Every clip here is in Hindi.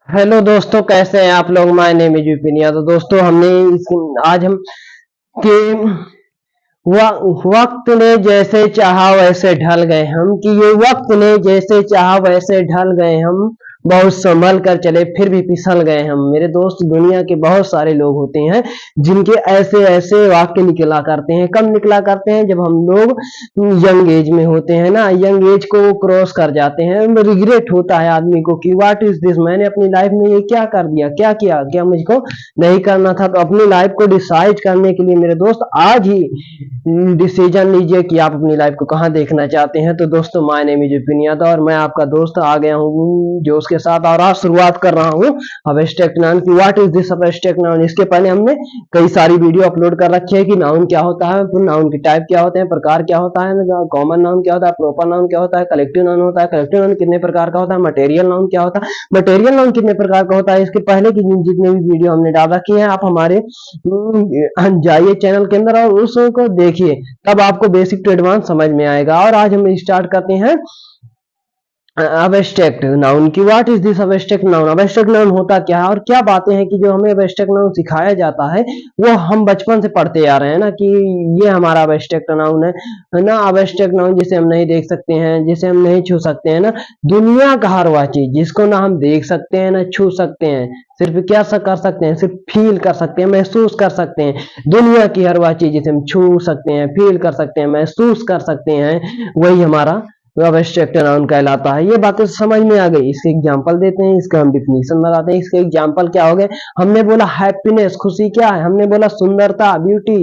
हेलो दोस्तों, कैसे हैं आप लोग। My name is Vipin. तो दोस्तों आज हम के वक्त ने जैसे चाहा वैसे ढल गए हम, कि ये वक्त ने जैसे चाहा वैसे ढल गए हम, बहुत संभल कर चले फिर भी फिसल गए हम। मेरे दोस्त, दुनिया के बहुत सारे लोग होते हैं जिनके ऐसे ऐसे वाक्य निकला करते हैं। कब निकला करते हैं? जब हम लोग यंग एज में होते हैं ना, यंग एज को क्रॉस कर जाते हैं, रिग्रेट होता है आदमी को कि व्हाट इज दिस, मैंने अपनी लाइफ में ये क्या कर दिया, क्या किया, क्या मुझको नहीं करना था। तो अपनी लाइफ को डिसाइड करने के लिए मेरे दोस्त आज ही डिसीजन लीजिए कि आप अपनी लाइफ को कहाँ देखना चाहते हैं। तो दोस्तों, my name is Vipin Yadav और मैं आपका दोस्त आ गया हूँ जोश के साथ, और आज शुरुआत कर रहा हूँ अबस्ट्रैक्ट नाउन की। What is this abstract noun. इसके पहले हमने कई सारी वीडियो अपलोड कर रखी है कि नाउन क्या होता है, नाउन की टाइप क्या होते हैं, प्रकार क्या होता है, कॉमन नाउन क्या होता है, प्रॉपर नाउन क्या होता है, कलेक्टिव नाउन होता है, कलेक्टिव नाउन कितने प्रकार का होता है, मटेरियल नाउन क्या होता है, मटेरियल नाउन कितने प्रकार का होता है। इसके पहले की जितने भी वीडियो हमने डाल रखी है, आप हमारे जाइए चैनल के अंदर और उसको देखिए, तब आपको बेसिक टू एडवांस समझ में आएगा। और आज हम स्टार्ट करते हैं अबस्ट्रैक्ट नाउन की। What is this abstract noun. Abstract noun होता क्या है और क्या बातें हैं कि जो हमें अबस्ट्रैक्ट नाउन सिखाया जाता है वो हम बचपन से पढ़ते आ रहे हैं ना, कि ये हमारा अबस्ट्रैक्ट नाउन है ना। अबस्ट्रैक्ट नाउन जिसे हम नहीं देख सकते हैं, जिसे हम नहीं छू सकते हैं ना, दुनिया का हर वह चीज जिसको ना हम देख सकते हैं ना छू सकते हैं, सिर्फ क्या कर सकते हैं, सिर्फ फील कर सकते हैं, महसूस कर सकते हैं। दुनिया की हर वह चीज जिसे हम छू सकते हैं, फील कर सकते हैं, महसूस कर सकते हैं, वही हमारा अबस्ट्रैक्ट नाउन कहलाता है। ये बातें समझ में आ गई। इसके एग्जांपल देते हैं, इसका हम डिफिनीशन लगाते हैं। इसके एग्जांपल क्या हो गए? हमने बोला हैप्पीनेस, खुशी क्या है, हमने बोला सुंदरता, ब्यूटी,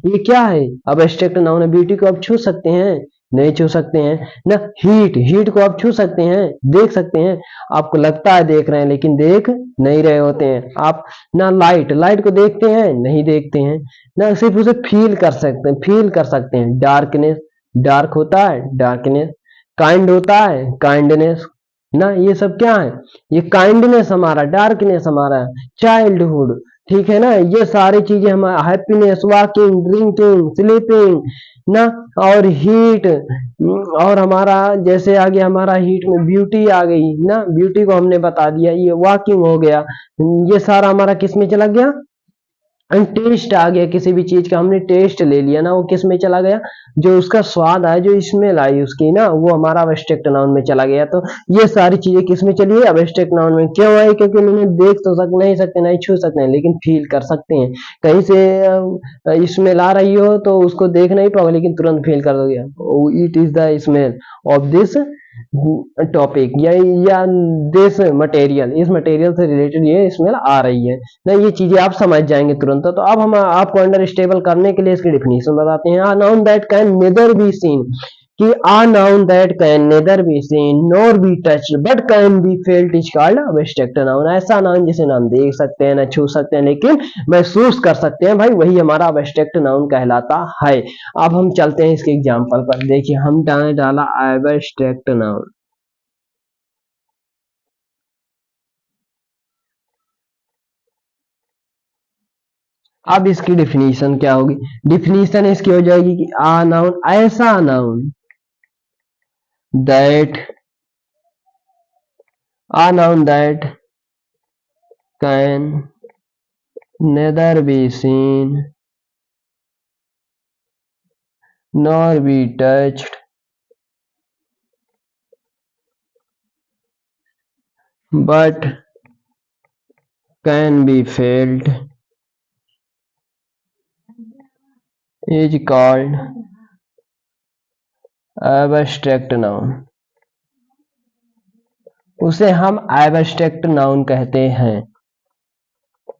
ये क्या है? अबस्ट्रैक्ट नाउन है। ब्यूटी को आप छू सकते हैं? नहीं छू सकते हैं ना। हीट, हीट को आप छू सकते हैं, देख सकते हैं, आपको लगता है देख रहे हैं लेकिन देख नहीं रहे होते हैं आप ना। लाइट, लाइट को देखते हैं? नहीं देखते हैं ना, सिर्फ उसे फील कर सकते हैं, फील कर सकते हैं। डार्कनेस, डार्क होता है, डार्कनेस। काइंड होता है, काइंडनेस ना। ये सब क्या है? ये काइंडनेस हमारा, डार्कनेस हमारा, चाइल्डहुड, ठीक है ना। ये सारी चीजें हमारा, हैप्पीनेस, वॉकिंग, ड्रिंकिंग, स्लीपिंग ना, और हीट, और हमारा जैसे आ गया हमारा हीट में ब्यूटी आ गई ना, ब्यूटी को हमने बता दिया। ये वॉकिंग हो गया, ये सारा हमारा किस में चला गया? टेस्ट आ गया। किसी भी चीज का हमने टेस्ट ले लिया ना, वो किस में चला गया? जो उसका स्वाद आया, जो स्मेल आई उसकी ना, वो हमारा अबस्ट्रैक्ट नाउन में चला गया। तो ये सारी चीजें किस में चली है? अबस्ट्रैक्ट नाउन में। क्यों आई? क्योंकि उन्हें देख तो नहीं सकते, नहीं छू सकते हैं, लेकिन फील कर सकते हैं। कहीं से स्मेल आ रही हो तो उसको देख नहीं पाओगे, लेकिन तुरंत फील कर दोगे, it is the smell of this topic, या दिस मटेरियल, इस मटेरियल से रिलेटेड ये स्मेल आ रही है ना। ये चीजें आप समझ जाएंगे तुरंत। तो अब हम आपको अंडरस्टेबल करने के लिए इसकी डिफिनीशन बताते हैं। A noun that can neither be seen, कि a noun that can neither be seen nor be touched but can be felt is called abstract noun. ऐसा नाउन जिसे ना हम देख सकते हैं, ना छू सकते हैं, लेकिन महसूस कर सकते हैं, भाई वही हमारा अबस्ट्रैक्ट नाउन कहलाता है। अब हम चलते हैं इसके एग्जांपल पर। देखिए, हम डाला अबस्ट्रैक्ट नाउन। अब इसकी डिफिनीशन क्या होगी? डिफिनीशन इसकी हो जाएगी कि आ नाउन, ऐसा noun that, uh noun that can neither be scene nor be touched but can be felt is called abstract noun। उसे हम एब्स्ट्रैक्ट नाउन कहते हैं,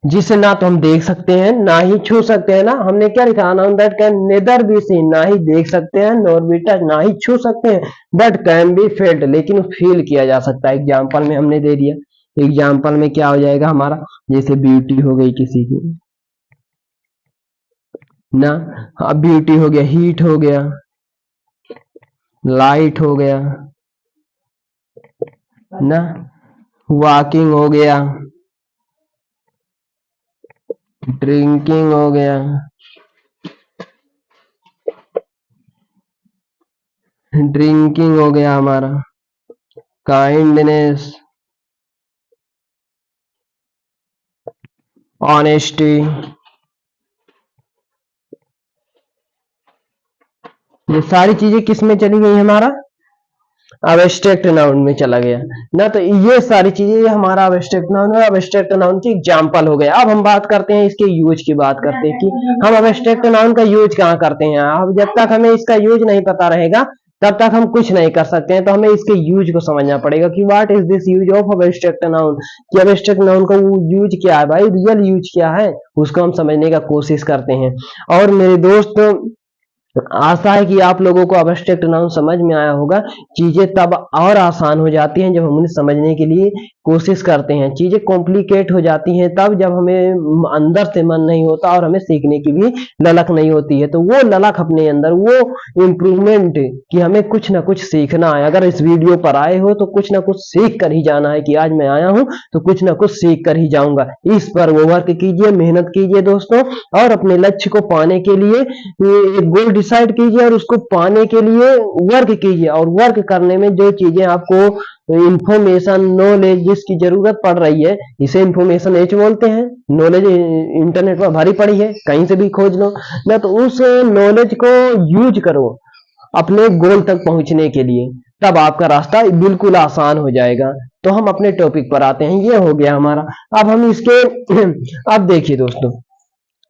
जिसे ना तो हम देख सकते हैं ना ही छू सकते हैं ना। हमने क्या लिखा? Noun that can neither be scene, ना ही देख सकते हैं, नॉर बी टच, ना ही छू सकते हैं, बट कैन बी फेल्ट, लेकिन फील किया जा सकता है। एग्जाम्पल में हमने दे दिया। एग्जाम्पल में क्या हो जाएगा हमारा? जैसे ब्यूटी हो गई किसी की ना, अब ब्यूटी हो गया, हीट हो गया, लाइट हो गया ना, वॉकिंग हो गया, ड्रिंकिंग हो गया, ड्रिंकिंग हो गया हमारा काइंडनेस, ऑनेस्टी, ये सारी चीजें किस में चली गई हमारा अब्स्ट्रैक्ट नाउन में चला गया ना। तो ये सारी चीजें ये हमारा अब्स्ट्रैक्ट नाउन है, अब्स्ट्रैक्ट नाउन की एग्जांपल हो गया। अब हम बात करते हैं इसके यूज की, बात करते हैं कि हम अब्स्ट्रैक्ट नाउन का यूज कहाँ करते हैं। अब जब तक हमें इसका यूज नहीं पता रहेगा तब तक हम कुछ नहीं कर सकते हैं। तो हमें इसके यूज को समझना पड़ेगा कि what is this use of abstract noun, कि अब्स्ट्रैक्ट नाउन का यूज क्या है भाई, रियल यूज क्या है, उसको हम समझने का कोशिश करते हैं। और मेरे दोस्त, आशा है कि आप लोगों को अब्स्ट्रैक्ट नाउन समझ में आया होगा। चीजें तब और आसान हो जाती हैं जब हम उन्हें समझने के लिए कोशिश करते हैं। चीजें कॉम्प्लिकेट हो जाती हैं तब जब हमें अंदर से मन नहीं होता और हमें सीखने की भी ललक नहीं होती है। तो वो ललक अपने अंदर, वो इम्प्रूवमेंट कि हमें कुछ ना कुछ सीखना है। अगर इस वीडियो पर आए हो तो कुछ ना कुछ सीख कर ही जाना है कि आज मैं आया हूं तो कुछ ना कुछ सीख कर ही जाऊंगा। इस पर वो वर्क कीजिए, मेहनत कीजिए दोस्तों, और अपने लक्ष्य को पाने के लिए एक गोल डिसाइड कीजिए और उसको पाने के लिए वर्क कीजिए। और वर्क करने में जो चीजें आपको इंफॉर्मेशन, नॉलेज जिसकी जरूरत पड़ रही है, इसे इंफॉर्मेशन एच बोलते हैं। नॉलेज इंटरनेट पर भरी पड़ी है, कहीं से भी खोज लो ना। तो उस नॉलेज को यूज करो अपने गोल तक पहुंचने के लिए, तब आपका रास्ता बिल्कुल आसान हो जाएगा। तो हम अपने टॉपिक पर आते हैं, ये हो गया हमारा। अब हम इसके अब देखिए दोस्तों,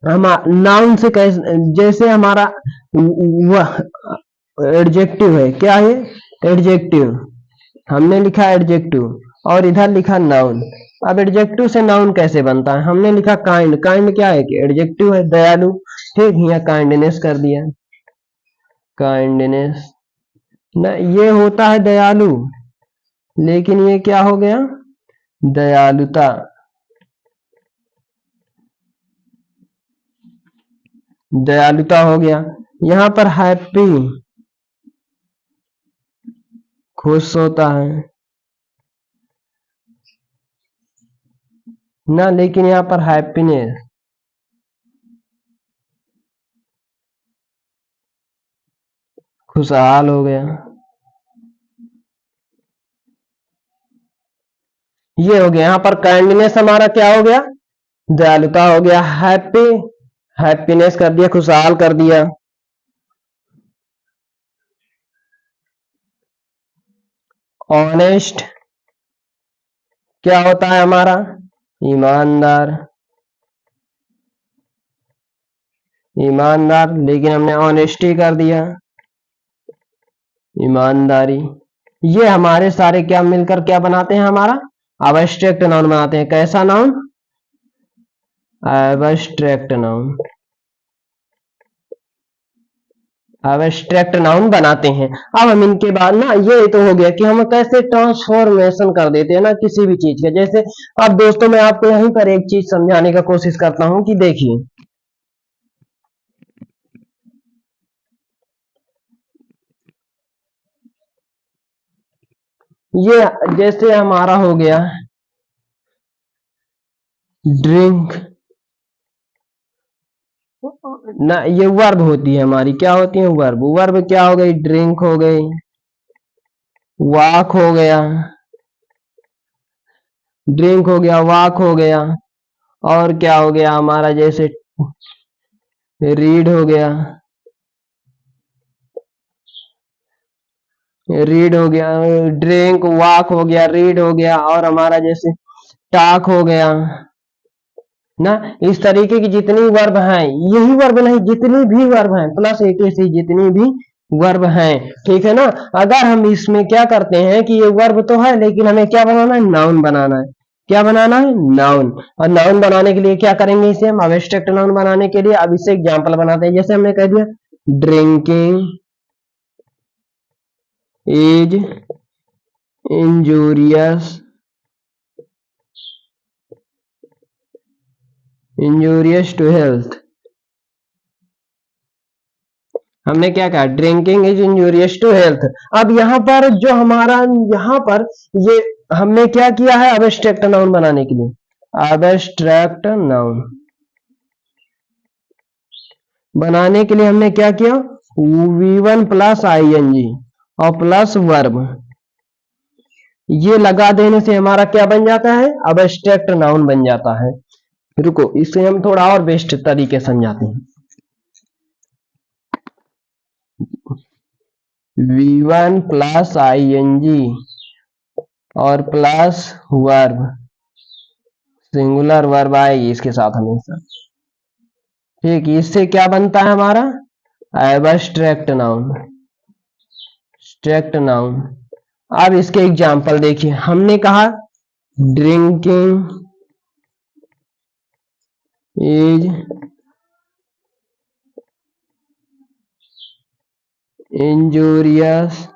हम नाउन से कैसे, जैसे हमारा एडजेक्टिव है, क्या है एडजेक्टिव, हमने लिखा एडजेक्टिव और इधर लिखा नाउन। अब एडजेक्टिव से नाउन कैसे बनता है, हमने लिखा काइंड, काइंड क्या है कि एडजेक्टिव है, दयालु, ठीक, यहाँ काइंडनेस कर दिया, काइंडनेस ना, ये होता है दयालु, लेकिन ये क्या हो गया दयालुता, दयालुता हो गया। यहाँ पर हैप्पी, खुश होता है ना, लेकिन यहाँ पर हैप्पीनेस, खुशहाल हो गया। ये हो गया, यहाँ पर काइंडनेस हमारा क्या हो गया दयालुता हो गया, हैप्पी, हैप्पीनेस कर दिया, खुशहाल कर दिया। ऑनेस्ट क्या होता है हमारा ईमानदार, ईमानदार, लेकिन हमने ऑनेस्टी कर दिया ईमानदारी। ये हमारे सारे क्या मिलकर क्या बनाते हैं हमारा अब्स्ट्रैक्ट नाउन बनाते हैं। कैसा noun abstract noun, abstract noun बनाते हैं। अब हम इनके बाद ना, ये तो हो गया कि हम कैसे ट्रांसफॉर्मेशन कर देते हैं ना किसी भी चीज का। जैसे अब दोस्तों मैं आपको यहीं पर एक चीज समझाने का कोशिश करता हूं कि देखिए, ये जैसे हमारा हो गया ड्रिंक ना, ये वर्ब होती है हमारी, क्या होती है वर्ब, वर्ब क्या हो गई ड्रिंक हो गई, वॉक हो गया, ड्रिंक हो गया, वॉक हो गया, और क्या हो गया हमारा जैसे रीड हो गया, रीड हो गया, ड्रिंक वॉक हो गया, रीड हो गया, और हमारा जैसे टॉक हो गया ना। इस तरीके की जितनी वर्ब हैं, यही वर्ब नहीं जितनी भी वर्ब हैं प्लस एक सी जितनी भी वर्ब हैं, ठीक है ना। अगर हम इसमें क्या करते हैं कि ये वर्ब तो है लेकिन हमें क्या बनाना है नाउन बनाना है, क्या बनाना है नाउन। और नाउन बनाने के लिए क्या करेंगे, इसे हम अब्स्ट्रैक्ट नाउन बनाने के लिए अब इससे एग्जांपल बनाते हैं। जैसे हमने कह दिया drinking is injurious, injurious to health, हमने क्या कहा drinking is injurious to health. अब यहाँ पर जो हमारा यहाँ पर ये हमने क्या किया है अब्स्ट्रैक्ट नाउन बनाने के लिए, अब्स्ट्रैक्ट नाउन बनाने के लिए हमने क्या किया V1 प्लस ING और प्लस वर्ब, ये लगा देने से हमारा क्या बन जाता है, अब्स्ट्रैक्ट नाउन बन जाता है। रुको, इसे हम थोड़ा और बेस्ट तरीके समझाते हैं। V1 प्लस ING और प्लस वर्ब, सिंगुलर वर्ब आएगी इसके साथ हमेशा। ठीक, इससे क्या बनता है हमारा, एब्स्ट्रैक्ट नाउन, एब्स्ट्रैक्ट नाउन। अब इसके एग्जाम्पल देखिए, हमने कहा drinking is injurious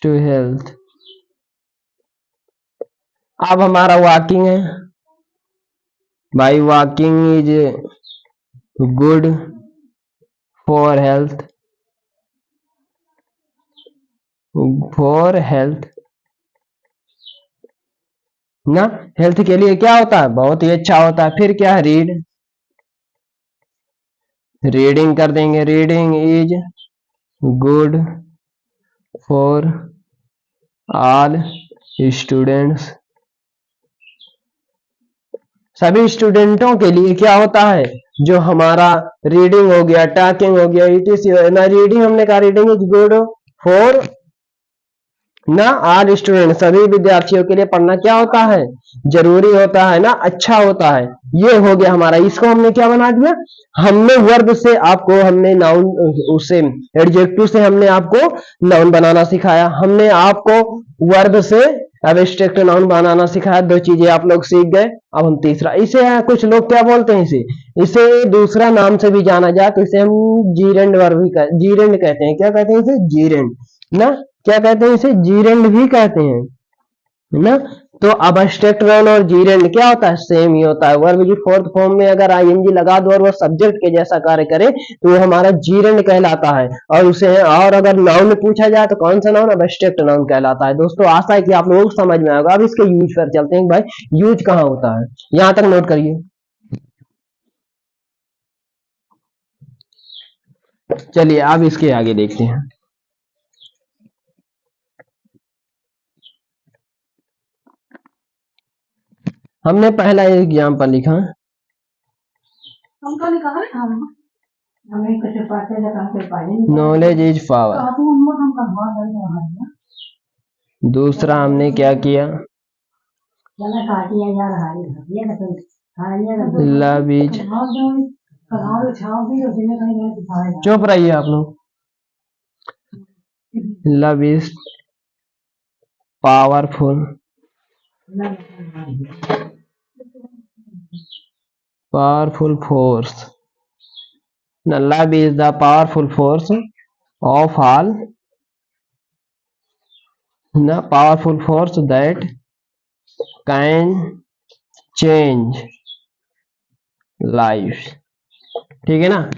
to health. अब हमारा वॉकिंग है, भाई walking is good for health, for health ना, हेल्थ के लिए क्या होता है, बहुत ही अच्छा होता है। फिर क्या है, रीड, रीडिंग कर देंगे, reading is good for all students, सभी स्टूडेंटों के लिए क्या होता है, जो हमारा रीडिंग हो गया, टॉकिंग हो गया, ETC ना, रीडिंग हमने कहा रीडिंग इज गुड फॉर ना ऑल स्टूडेंट, सभी विद्यार्थियों के लिए पढ़ना क्या होता है, जरूरी होता है ना, अच्छा होता है। ये हो गया हमारा, इसको हमने क्या बना दिया, हमने वर्ब से आपको, हमने नाउन, उसे एडजेक्टिव से हमने आपको नाउन बनाना सिखाया, हमने आपको वर्ब से एब्स्ट्रैक्ट नाउन बनाना सिखाया। दो चीजें आप लोग सीख गए। अब हम तीसरा, इसे कुछ लोग क्या बोलते हैं, इसे दूसरा नाम से भी जाना जाए तो इसे हम जीरेंड वर्ब भी जीरेंड कहते हैं। क्या कहते हैं इसे, जीरेंड ना, क्या कहते हैं इसे, जीरेंड भी कहते हैं ना। तो अब्स्ट्रैक्ट नाउन और जीरेंड क्या होता है, सेम ही होता है। वर्ब की फोर्थ फॉर्म में अगर ING लगा दो और वो सब्जेक्ट के जैसा कार्य करे तो वो हमारा जीरेंड कहलाता है। और उसे, और अगर नाउन में पूछा जाए तो कौन सा नाउन, अब्स्ट्रैक्ट नाउन कहलाता है। दोस्तों आशा है कि आप लोगों को समझ में आएगा। अब इसके यूज पर चलते हैं, भाई यूज कहाँ होता है, यहां तक नोट करिए। चलिए अब इसके आगे देखते हैं। हमने पहला एग्जाम्पल लिखा, नॉलेज इज पावर। दूसरा हमने क्या किया, लव इज, चुप रहिए आप लोग, love is powerful, powerful force, love is the powerful force of all, the powerful force that can change life। ठीक है ना,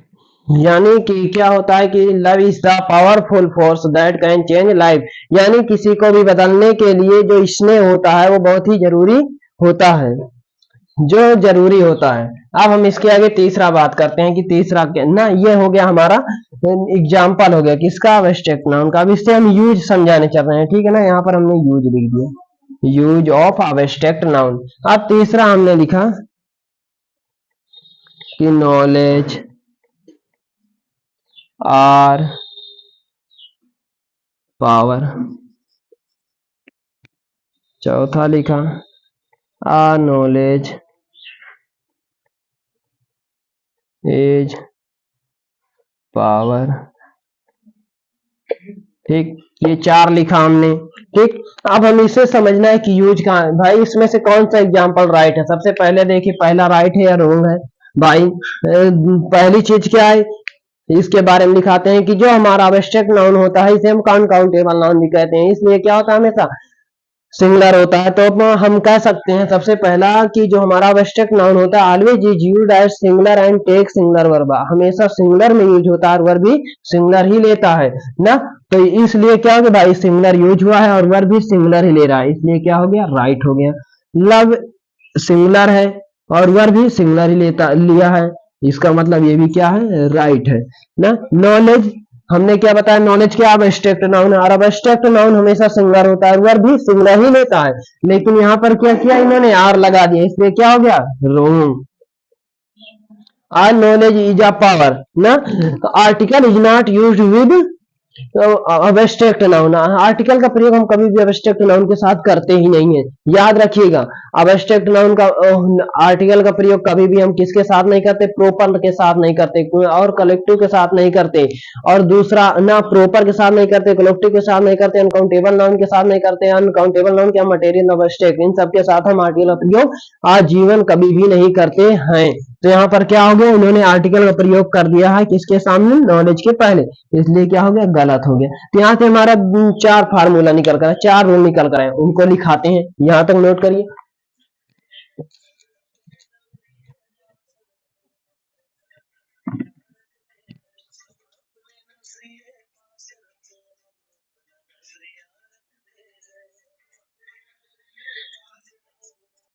यानी कि क्या होता है कि love is the powerful force that can change life, यानी किसी को भी बदलने के लिए जो स्नेह होता है वो बहुत ही जरूरी होता है, जो जरूरी होता है। अब हम इसके आगे तीसरा बात करते हैं कि तीसरा क्या ना, ये हो गया हमारा एग्जाम्पल हो गया किसका, एब्स्ट्रैक्ट नाउन का। अब इससे हम यूज समझाने चल रहे हैं, ठीक है ना, यहाँ पर हमने यूज लिख दिया, यूज ऑफ एब्स्ट्रैक्ट नाउन। अब तीसरा हमने लिखा कि नॉलेज आर पावर। चौथा लिखा आ नॉलेज इज पावर। ठीक, ये चार लिखा हमने। ठीक, अब हम इसे समझना है कि यूज कहाँ है। भाई इसमें से कौन सा एग्जाम्पल राइट है, सबसे पहले देखिए पहला राइट है या रॉन्ग है। भाई पहली चीज क्या है, इसके बारे में दिखाते हैं कि जो हमारा एब्स्ट्रैक्ट नाउन होता है इसे हम काउंटेबल नाउन भी कहते हैं, इसलिए क्या होता है, हमेशा सिंगुलर होता है। तो हम कह सकते हैं सबसे पहला कि जो हमारा एब्स्ट्रैक्ट नाउन होता है always is used as singular and take singular verb, हमेशा सिंगुलर में यूज होता है और वर्ब भी सिंगुलर ही लेता है ना। तो इसलिए क्या हो गया भाई, सिंगुलर यूज हुआ है और वर्ब भी सिंगुलर ही ले रहा है, इसलिए क्या हो गया, राइट हो गया। लव सिंगुलर है और वर्ब भी सिंगुलर ही लिया है, इसका मतलब ये भी क्या है, राइट है ना। नॉलेज हमने क्या बताया, नॉलेज क्या अब्स्ट्रैक्ट नाउन है, और अब्स्ट्रैक्ट नाउन हमेशा सिंगुलर होता है, वर्ब भी सिंगुलर ही लेता है, लेकिन यहाँ पर क्या किया इन्होंने, आर लगा दिया, इसलिए क्या हो गया, wrong. Are knowledge is a power ना, article is not used with abstract noun, article का प्रयोग हम कभी भी अब्स्ट्रैक्ट नाउन के साथ करते ही नहीं है, याद रखिएगा। अब्स्ट्रैक्ट नाउन का आर्टिकल का प्रयोग कभी भी हम किसके साथ नहीं करते, प्रोपर के साथ नहीं करते, कोई और कलेक्टिव के साथ नहीं करते, और दूसरा ना प्रोपर के साथ नहीं करते, कलेक्टिव के साथ नहीं करते, अनकाउंटेबल नाउन के साथ नहीं करते, अनकाउंटेबल नाउन क्या, मटेरियल अब्स्ट्रैक्ट, इन सब के साथ हम आर्टिकल का प्रयोग आजीवन कभी भी नहीं करते हैं। तो यहाँ पर क्या हो गया, इन्होंने आर्टिकल का प्रयोग कर दिया है किसके सामने, नॉलेज के पहले, इसलिए क्या हो गया, गलत हो गया। तो यहाँ से हमारा चार फार्मूला निकल कर, चार रूल निकल कर आए, उनको लिखाते हैं, यहाँ तक नोट करिए।